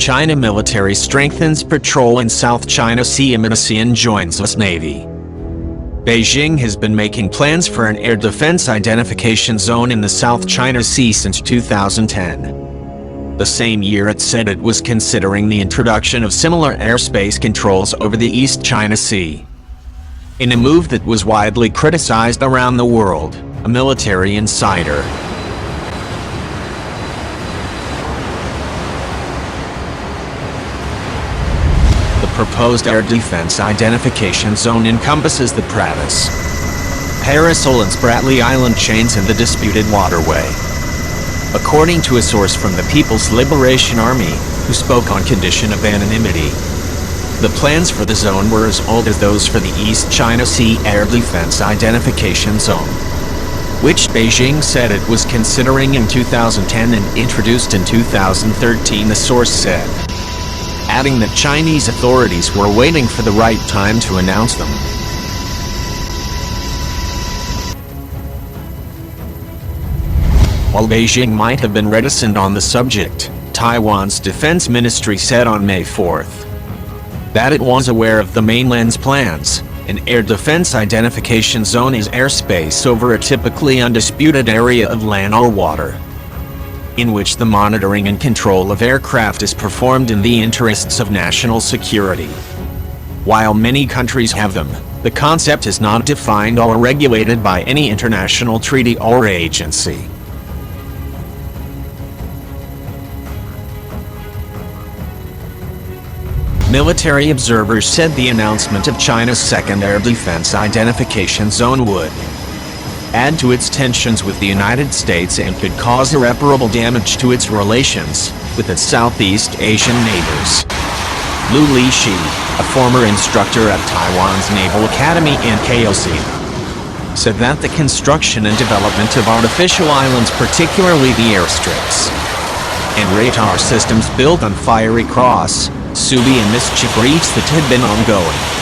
China military strengthens patrol in South China Sea amid ASEAN joins US Navy. Beijing has been making plans for an air defense identification zone in the South China Sea since 2010. The same year it said it was considering the introduction of similar airspace controls over the East China Sea. In a move that was widely criticized around the world, a military insider The proposed air defense identification zone encompasses the Pratas, Paracel and Spratly Island chains and the disputed waterway. According to a source from the People's Liberation Army, who spoke on condition of anonymity, the plans for the zone were as old as those for the East China Sea Air Defense Identification Zone, which Beijing said it was considering in 2010 and introduced in 2013, the source said, adding that Chinese authorities were waiting for the right time to announce them. While Beijing might have been reticent on the subject, Taiwan's defense ministry said on May 4th that it was aware of the mainland's plans. An air defense identification zone is airspace over a typically undisputed area of land or water, in which the monitoring and control of aircraft is performed in the interests of national security. While many countries have them, the concept is not defined or regulated by any international treaty or agency. Military observers said the announcement of China's second air defense identification zone would add to its tensions with the United States and could cause irreparable damage to its relations with its Southeast Asian neighbors. Lu Lixi, a former instructor at Taiwan's Naval Academy in KOC, said that the construction and development of artificial islands, particularly the airstrips and radar systems built on Fiery Cross, Subi and Mischief reefs that had been ongoing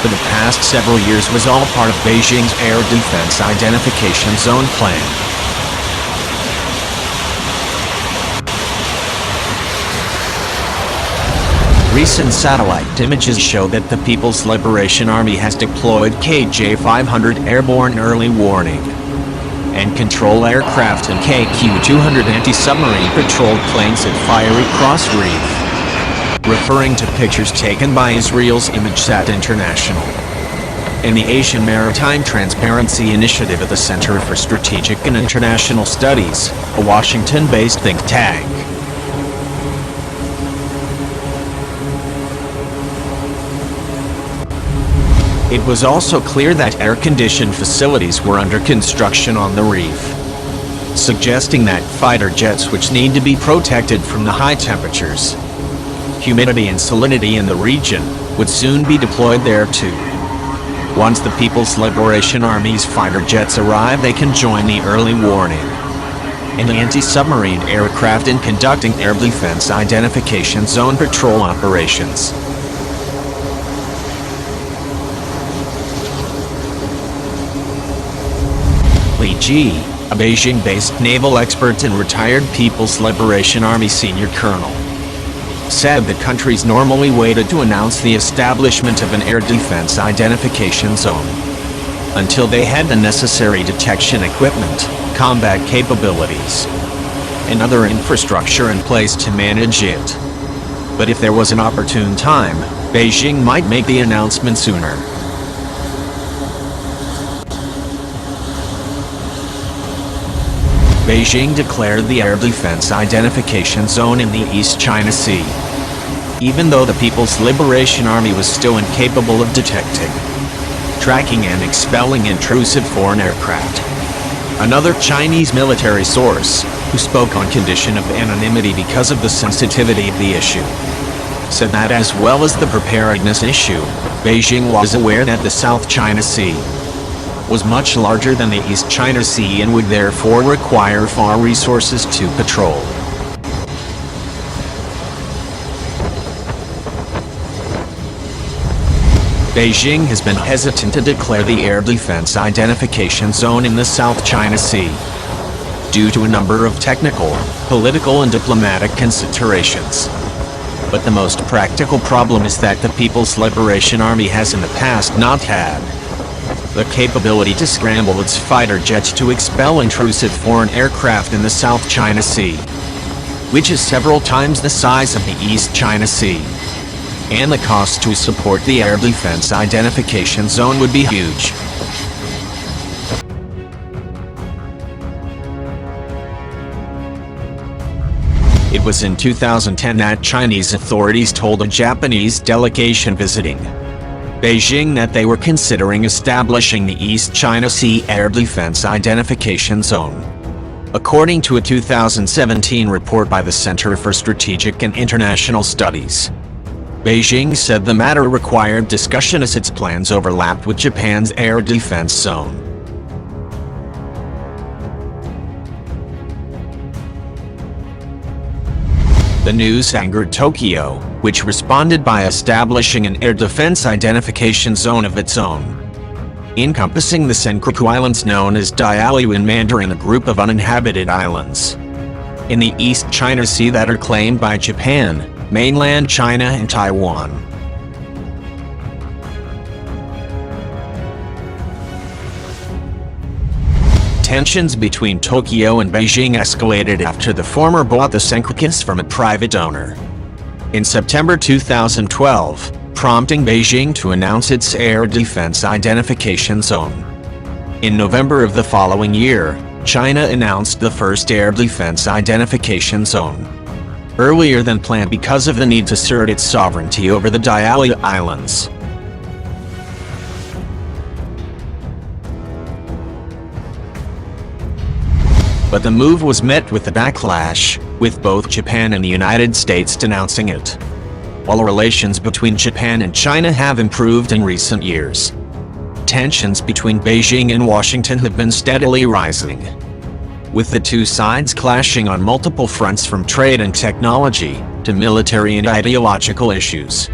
for the past several years was all part of Beijing's Air Defense Identification Zone plan. Recent satellite images show that the People's Liberation Army has deployed KJ-500 airborne early warning and control aircraft and KQ-200 anti-submarine patrol planes at Fiery Cross Reef, referring to pictures taken by Israel's ImageSat International and the Asian Maritime Transparency Initiative at the Center for Strategic and International Studies, a Washington-based think tank. It was also clear that air-conditioned facilities were under construction on the reef, suggesting that fighter jets, which need to be protected from the high temperatures, humidity and salinity in the region, would soon be deployed there too. Once the People's Liberation Army's fighter jets arrive, they can join the early warning and anti-submarine aircraft in conducting air defense identification zone patrol operations. Li Ji, a Beijing-based naval expert and retired People's Liberation Army senior colonel, said that countries normally waited to announce the establishment of an air defense identification zone until they had the necessary detection equipment, combat capabilities, and other infrastructure in place to manage it. But if there was an opportune time, Beijing might make the announcement sooner. Beijing declared the air defense identification zone in the East China Sea, even though the People's Liberation Army was still incapable of detecting, tracking and expelling intrusive foreign aircraft. Another Chinese military source, who spoke on condition of anonymity because of the sensitivity of the issue, said that as well as the preparedness issue, Beijing was aware that the South China Sea was much larger than the East China Sea and would therefore require far resources to patrol. Beijing has been hesitant to declare the air defense identification zone in the South China Sea due to a number of technical, political and diplomatic considerations. But the most practical problem is that the People's Liberation Army has in the past not had the capability to scramble its fighter jets to expel intrusive foreign aircraft in the South China Sea, which is several times the size of the East China Sea. And the cost to support the air defense identification zone would be huge. It was in 2010 that Chinese authorities told a Japanese delegation visiting Beijing that they were considering establishing the East China Sea Air Defense Identification Zone. According to a 2017 report by the Center for Strategic and International Studies, Beijing said the matter required discussion as its plans overlapped with Japan's air defense zone. The news angered Tokyo, which responded by establishing an air defense identification zone of its own, encompassing the Senkaku Islands known as Diaoyu in Mandarin, a group of uninhabited islands in the East China Sea that are claimed by Japan, mainland China and Taiwan. Tensions between Tokyo and Beijing escalated after the former bought the Senkakus from a private owner in September 2012, prompting Beijing to announce its air defense identification zone. In November of the following year, China announced the first air defense identification zone, earlier than planned because of the need to assert its sovereignty over the Diaoyu Islands. But the move was met with a backlash, with both Japan and the United States denouncing it. While relations between Japan and China have improved in recent years, tensions between Beijing and Washington have been steadily rising, with the two sides clashing on multiple fronts from trade and technology to military and ideological issues.